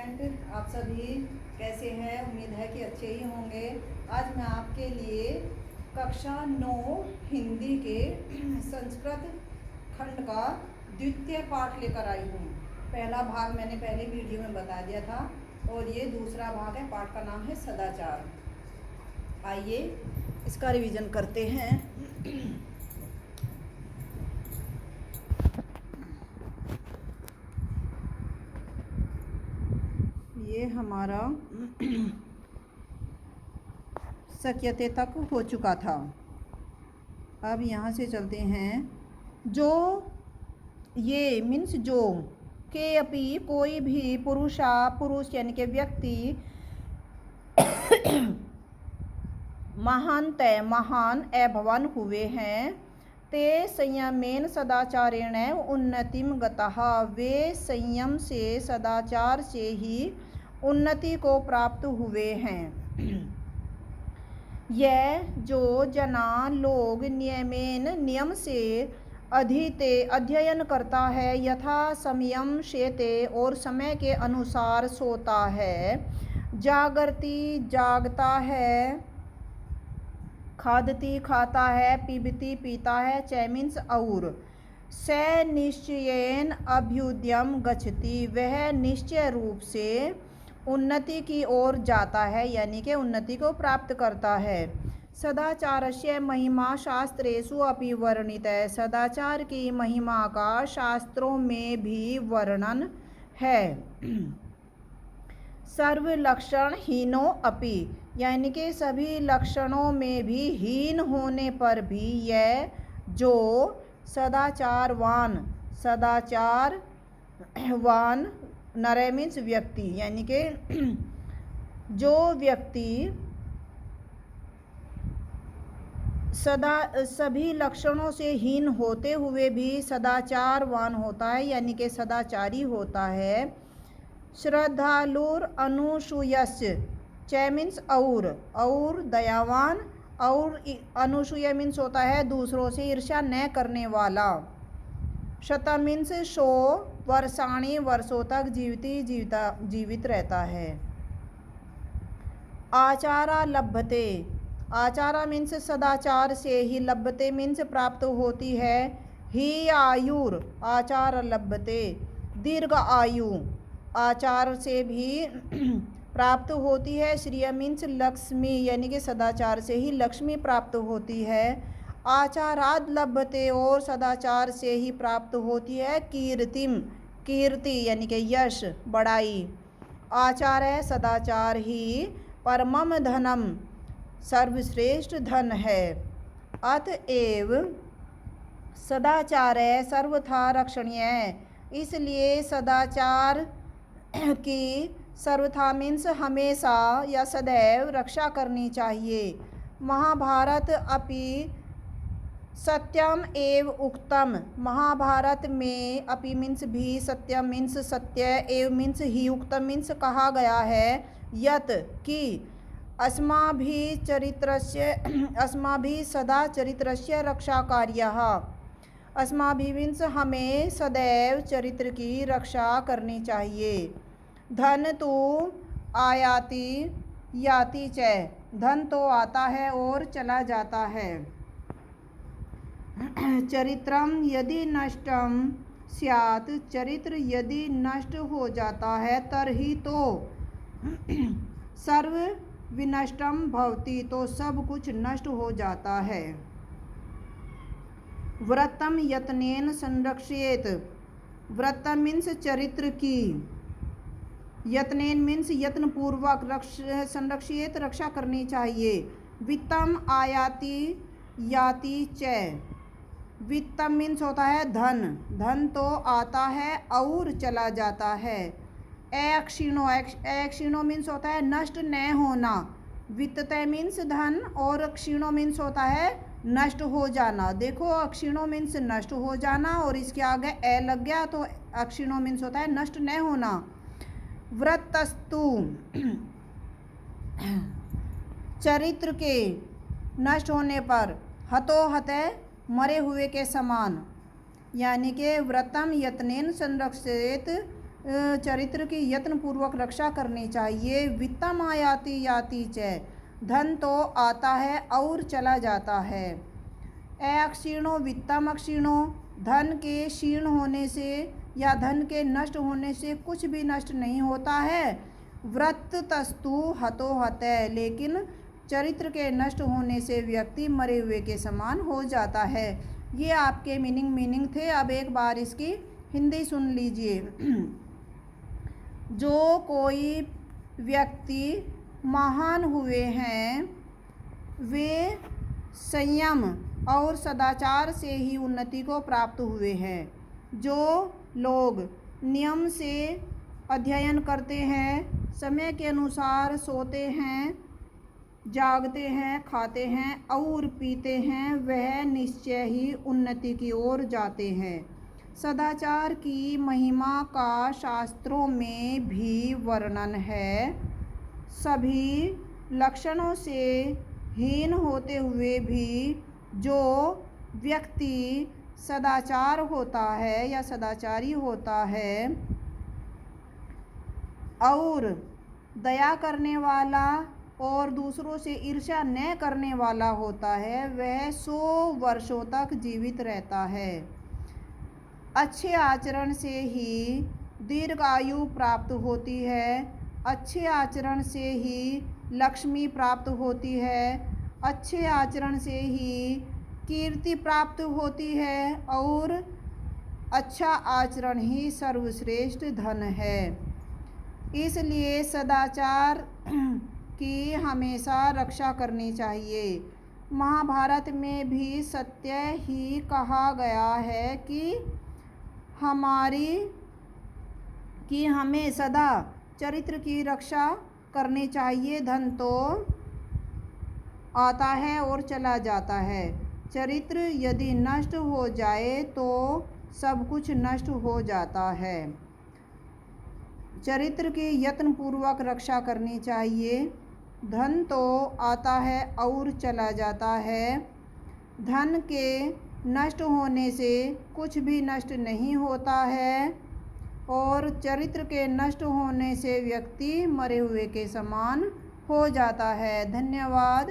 Student, आप सभी कैसे हैं? उम्मीद है कि अच्छे ही होंगे। आज मैं आपके लिए कक्षा 9 हिंदी के संस्कृत खंड का द्वितीय पाठ लेकर आई हूँ। पहला भाग मैंने पहले वीडियो में बता दिया था और ये दूसरा भाग है। पाठ का नाम है सदाचार। आइए इसका रिवीजन करते हैं। ये हमारा सक्यते तक हो चुका था। अब यहाँ से चलते हैं। जो ये मीन्स जो के अपी कोई भी पुरुष यानी कि व्यक्ति महान एभवन हुए हैं ते संयमेन सदाचारेण उन्नतिम गतः। वे संयम से सदाचार से ही उन्नति को प्राप्त हुए हैं। यह जो जना लोग नियम से अध्ययन करता है, यथा समयम शेते और समय के अनुसार सोता है, जागृति जागता है, खादती खाता है, पीबती पीता है, च मीन्स और, स निश्चयेन अभ्युद्यम गच्छति वह निश्चय रूप से उन्नति की ओर जाता है यानी कि उन्नति को प्राप्त करता है। सदाचारस्य महिमा शास्त्रेषु अपि वर्णित है। सदाचार की महिमा का शास्त्रों में भी वर्णन है। सर्व लक्षण हीनो अपि यानी कि सभी लक्षणों में भी हीन होने पर भी यह जो सदाचारवान नर मीन्स व्यक्ति यानी कि जो व्यक्ति सभी लक्षणों से हीन होते हुए भी सदाचारवान होता है यानी कि सदाचारी होता है। श्रद्धालुर अनुसूयस्य च मीन्स और दयावान, और अनुसूय मीन्स होता है दूसरों से ईर्ष्या न करने वाला। शत मीन्स 100 वर्षाणी वर्षों तक जीवित रहता है। आचारा लभते, आचारा मीन्स सदाचार से ही, लभते मीन्स प्राप्त होती है। ही आयुर आचार लभते दीर्घ आयु आचार से भी प्राप्त होती है। श्रिय मीन्स लक्ष्मी यानी कि सदाचार से ही लक्ष्मी प्राप्त होती है। आचाराद लभते और सदाचार से ही प्राप्त होती है कीर्ति यानी कि यश बड़ाई। आचार है सदाचार ही परमम धनम सर्वश्रेष्ठ धन है। अतएव सदाचार सर्वथा रक्षणीय है, इसलिए सदाचार की सर्वथा मीन्स हमेशा या सदैव रक्षा करनी चाहिए। महाभारत अपि सत्यम एव उक्तम, महाभारत में अपि मीन्स भी, सत्यम मीन्स सत्य, एव मीन्स ही, उक्तम मीन्स कहा गया है, यत कि अस्माभिः सदा चरित्रस्य रक्षा कार्यः। अस्माभिः मीन्स हमें सदैव चरित्र की रक्षा करनी चाहिए। धन तो आयाति याति च, धन तो आता है और चला जाता है। चरित्रम यदि नष्टम स्यात्, चरित्र यदि नष्ट हो जाता है, तरहि तो सर्व विनष्टम भवति, तो सब कुछ नष्ट हो जाता है। व्रतम यत्नेन संरक्षेत, व्रतम मीन्स चरित्र की, यत्नेन मीन्स यत्न पूर्वक, संरक्षित रक्षा करनी चाहिए। वित्तम आयाति याति च, वित्तम मीन्स होता है धन, धन तो आता है और चला जाता है। अक्षीणो मीन्स होता है नष्ट न होना। वित्तते मीन्स धन और क्षीणो मीन्स होता है नष्ट हो जाना। देखो अक्षीणो मीन्स नष्ट हो जाना और इसके आगे ए लग गया तो अक्षीणो मीन्स होता है नष्ट न होना। व्रतस्तु चरित्र के नष्ट होने पर हतो हते मरे हुए के समान, यानी कि व्रतम यत्नेन संरक्षित चरित्र की यत्नपूर्वक रक्षा करनी चाहिए। वित्तम आयाति याति च, धन तो आता है और चला जाता है। अक्षीणो वित्तम अक्षीणो, धन के क्षीण होने से या धन के नष्ट होने से कुछ भी नष्ट नहीं होता है। व्रत तस्तु हतो हतः, लेकिन चरित्र के नष्ट होने से व्यक्ति मरे हुए के समान हो जाता है। ये आपके मीनिंग थे। अब एक बार इसकी हिंदी सुन लीजिए। जो कोई व्यक्ति महान हुए हैं वे संयम और सदाचार से ही उन्नति को प्राप्त हुए हैं। जो लोग नियम से अध्ययन करते हैं, समय के अनुसार सोते हैं, जागते हैं, खाते हैं और पीते हैं, वह निश्चय ही उन्नति की ओर जाते हैं। सदाचार की महिमा का शास्त्रों में भी वर्णन है। सभी लक्षणों से हीन होते हुए भी जो व्यक्ति सदाचार होता है या सदाचारी होता है और दया करने वाला और दूसरों से ईर्ष्या न करने वाला होता है, वह 100 वर्षों तक जीवित रहता है। अच्छे आचरण से ही दीर्घायु प्राप्त होती है। अच्छे आचरण से ही लक्ष्मी प्राप्त होती है। अच्छे आचरण से ही कीर्ति प्राप्त होती है और अच्छा आचरण ही सर्वश्रेष्ठ धन है। इसलिए सदाचार की हमेशा रक्षा करनी चाहिए। महाभारत में भी सत्य ही कहा गया है कि हमें सदा चरित्र की रक्षा करनी चाहिए। धन तो आता है और चला जाता है। चरित्र यदि नष्ट हो जाए तो सब कुछ नष्ट हो जाता है। चरित्र की यत्नपूर्वक रक्षा करनी चाहिए। धन तो आता है और चला जाता है। धन के नष्ट होने से कुछ भी नष्ट नहीं होता है और चरित्र के नष्ट होने से व्यक्ति मरे हुए के समान हो जाता है। धन्यवाद।